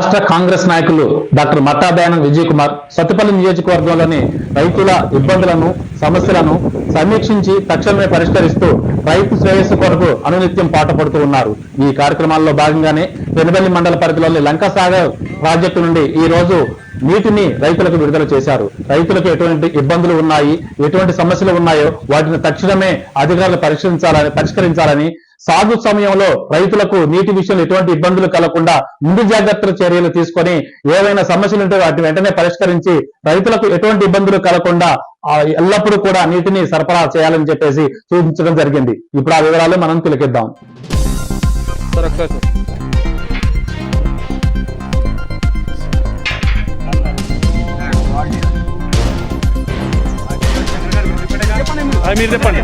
రాష్ట్ర కాంగ్రెస్ నాయకులు డాక్టర్ మట్టాబేనం విజయ్ కుమార్ సత్తుపల్లి నియోజకవర్గంలోని రైతుల ఇబ్బందులను సమస్యలను సమీక్షించి తక్షణమే పరిష్కరిస్తూ రైతు శ్రేయస్సు కొరకు అనునిత్యం పాటుపడుతూ ఉన్నారు. ఈ కార్యక్రమాల్లో భాగంగానే పెనుబల్లి మండల పరిధిలోని లంకసాగర్ ప్రాజెక్టు నుండి ఈ రోజు నీటిని రైతులకు విడుదల చేశారు. రైతులకు ఎటువంటి ఇబ్బందులు ఉన్నాయి, ఎటువంటి సమస్యలు ఉన్నాయో వాటిని తక్షణమే అధికారులు పరిష్కరించాలని, సాగు సమయంలో రైతులకు నీటి విషయంలో ఎటువంటి ఇబ్బందులు కలగకుండా ముందు జాగ్రత్తల చర్యలు తీసుకొని ఏవైనా సమస్యలు ఉంటే వాటిని వెంటనే పరిష్కరించి రైతులకు ఎటువంటి ఇబ్బందులు కలగకుండా ఎల్లప్పుడూ కూడా నీటిని సరఫరా చేయాలని చెప్పేసి సూచించడం జరిగింది. ఇప్పుడు ఆ వివరాలు మనం తిలకిద్దాం. మీరు చెప్పండి.